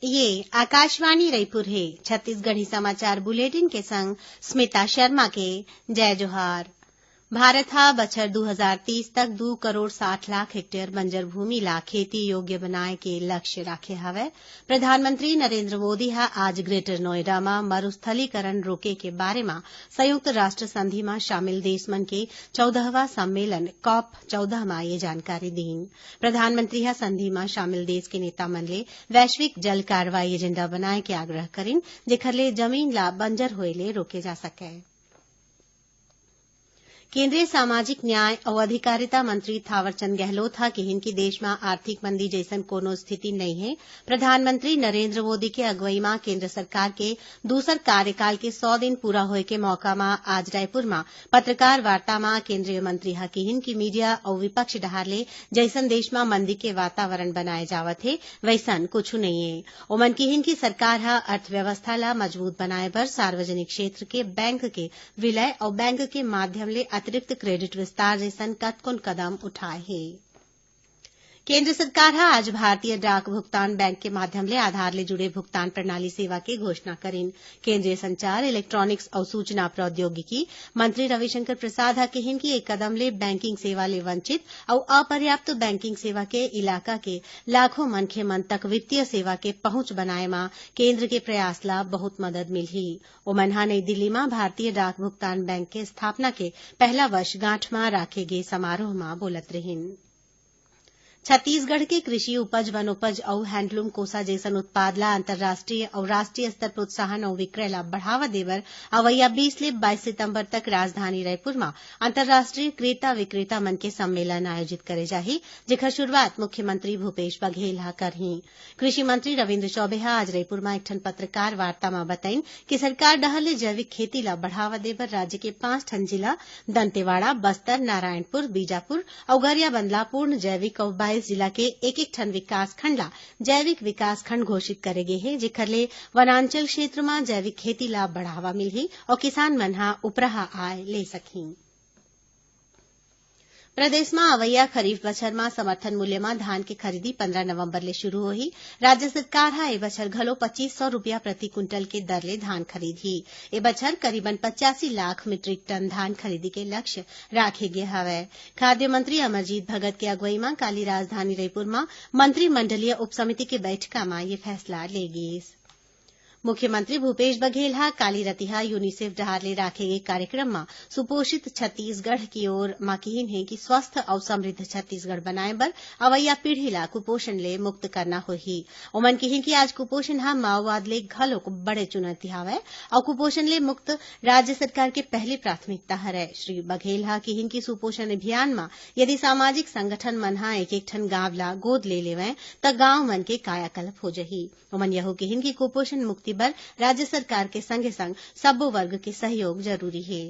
ये आकाशवाणी रायपुर है। छत्तीसगढ़ी समाचार बुलेटिन के संग स्मिता शर्मा के जय जोहार। भारत हा बछर 2030 तक 2 करोड़ 60 लाख हेक्टेयर बंजर भूमि ला खेती योग्य बनाए के लक्ष्य राखे हवय। प्रधानमंत्री नरेंद्र मोदी हा आज ग्रेटर नोएडा में मरुस्थलीकरण रोके के बारे में संयुक्त राष्ट्र संधि में शामिल देश मन के 14वां सम्मेलन COP14 में ये जानकारी दीन। प्रधानमंत्री हा संधि में शामिल देश के नेता मन ले वैश्विक जल कार्रवाई एजेंडा बनाए के आग्रह करिन, जेखर ले जमीन ला बंजर होए ले रोके जा सके। केंद्रीय सामाजिक न्याय और अधिकारिता मंत्री थावरचंद गहलोत हा कहिन कि देश में आर्थिक मंदी जैसन कोनो स्थिति नहीं है। प्रधानमंत्री नरेंद्र मोदी के अगुवाई में केंद्र सरकार के दूसर कार्यकाल के 100 दिन पूरा होए के मौका में आज रायपुर में पत्रकार वार्ता में केंद्रीय मंत्री हा कहिन कि मीडिया और विपक्ष डहार ले जैसन देश में मंदी के वातावरण बनाए जावत है वैसन कुछ नहीं है। ओमन कहिन कि सरकार हा अर्थव्यवस्था ला मजबूत बनाए बर सार्वजनिक क्षेत्र के बैंक के विलय और बैंक के माध्यम ले अतिरिक्त क्रेडिट विस्तार जैसन कतकोन कदम उठाए है। केंद्र सरकार हा आज भारतीय डाक भुगतान बैंक के माध्यम ले आधार ले जुड़े भुगतान प्रणाली सेवा के घोषणा करिन। केंद्रीय संचार, इलेक्ट्रॉनिक्स और सूचना प्रौद्योगिकी मंत्री रविशंकर प्रसाद हा कहिन कि एक कदम ले बैंकिंग सेवा ले वंचित और अपर्याप्त बैंकिंग सेवा के इलाका के लाखों मनखे मन तक वित्तीय सेवा के पहुंच बनाए में केंद्र के प्रयास ला बहुत मदद मिलही। ओमन हा नई दिल्ली में भारतीय डाक भुगतान बैंक के स्थापना के पहला वर्षगांठ में राखे गे समारोह में बोलत रहिन। छत्तीसगढ़ के कृषि उपज, वनोपज और हैंडलूम कोसा जैसन उत्पाद ला अंतर्राष्ट्रीय और राष्ट्रीय स्तर प्रोत्साहन और विक्रय ला बढ़ावा देवर अवैया 20 ले 22 सितंबर तक राजधानी रायपुर में अंतर्राष्ट्रीय क्रेता विक्रेता मन के सम्मेलन आयोजित करे जाही, जेकर शुरुआत मुख्यमंत्री भूपेश बघेल हा करही। कृषि मंत्री रविन्द्र चौबे हा आज रायपुर में एक ठन पत्रकार वार्ता में बताइन कि सरकार डहर ले जैविक खेती ला बढ़ावा देवर राज्य के 5 ठन जिला दंतेवाड़ा, बस्तर, नारायणपुर, बीजापुर और गरियाबंद पूर्ण जैविक और 22 जिला के एक ठन विकास खंड ला जैविक विकास खंड घोषित करे गे हे, जेखर ले वनांचल क्षेत्र में जैविक खेती ला बढ़ावा मिलही और किसान मन हा उपरहा आय ले सकही। प्रदेश में अवैया खरीफ बछर में समर्थन मूल्य में धान की खरीदी 15 नवंबर ले शुरू होही। राज्य सरकार हा ए बछर घलो 2500 रुपया प्रति क्विंटल के दर ले धान खरीदही। ए बछर करीबन 85 लाख मीट्रिक टन धान खरीदी के लक्ष्य राखे गे हवय। खाद्य मंत्री अमरजीत भगत के अगुवाई में काली राजधानी रायपुर में मंत्रिमंडलीय उपसमिति के बैठका में ये फैसला ले गिस। मुख्यमंत्री भूपेश बघेल हा काली रतिहा यूनिसेफ डहार ले राखे गए कार्यक्रम में सुपोषित छत्तीसगढ़ की ओर मां कहिन है कि स्वस्थ और समृद्ध छत्तीसगढ़ बनाए बर अवैया पीढ़ी ला कुपोषण ले मुक्त करना होही। ओमन कहिन कि आज कुपोषण हा माओवाद ले घलो बड़े चुनौती हावय और कुपोषण ले मुक्त राज्य सरकार के पहली प्राथमिकता हरय। श्री बघेल हा कहिन कि सुपोषण अभियान में यदि सामाजिक संगठन मन हा एक ठन गांव ला गोद ले लेवय त गांव मन के कायाकल्प हो जही। ओमन यहो कहिन कि कुपोषण मुक्ति बर राज्य सरकार के संगे संग सब्बो वर्ग के सहयोग जरूरी है।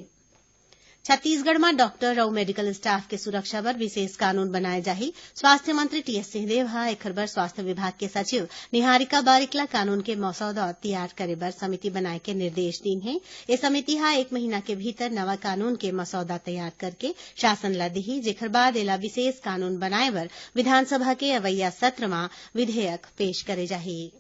छत्तीसगढ़ में डॉक्टर और मेडिकल स्टाफ के सुरक्षा बर विशेष कानून बनाए जाही। स्वास्थ्य मंत्री टीएस सिंहदेव हा एखर बर स्वास्थ्य विभाग के सचिव निहारिका बारिकला कानून के मसौदा तैयार करे बर समिति बनाए के निर्देश दीन है। ये समिति हा 1 महीना के भीतर नवा कानून के मसौदा तैयार करके शासन ला दिही, जेखर बाद एला विशेष कानून बनाए बर विधानसभा के अवैया सत्र में विधेयक पेश करे जाही।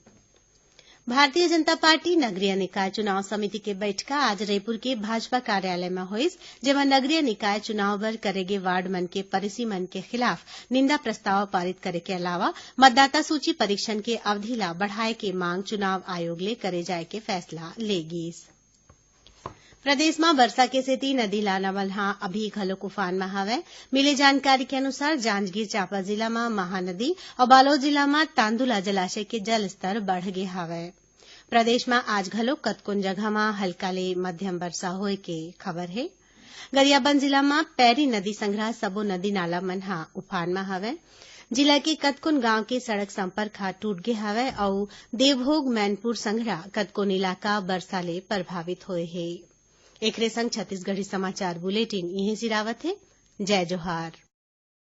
भारतीय जनता पार्टी नगरीय निकाय चुनाव समिति के बैठका आज रायपुर के भाजपा कार्यालय में होइस, जेमा नगरीय निकाय चुनाव बर करेगे वार्ड मन के परिसी मन के खिलाफ निंदा प्रस्ताव पारित करे के अलावा मतदाता सूची परीक्षण के अवधि ला बढ़ाए के मांग चुनाव आयोग ले करे जाए के फैसला ले गिस। प्रदेश में बरसा के सेती नदी नालावल हा अभी घलो उफान में हवय। मिले जानकारी के अनुसार जांजगीर चांपा जिला में महानदी और बालोद जिला में तांदुला जलाशय के जल स्तर बढ़ गे हवय। प्रदेश में आज घलो कतकोन जगह में हल्का ले मध्यम वर्षा होए के खबर है। गरियाबंद जिला में पैरी नदी संग्रह सबो नदी नाला मन हा उफान में हवय। जिला के कतकोन गांव के सड़क संपर्क हा टूट गे हवय और देवभोग मैनपुर संग्रह कतकोन इलाका बरसा ले प्रभावित होए हे। एकरे संग छत्तीसगढ़ी समाचार बुलेटिन इहे सिरावत है। जय जोहार।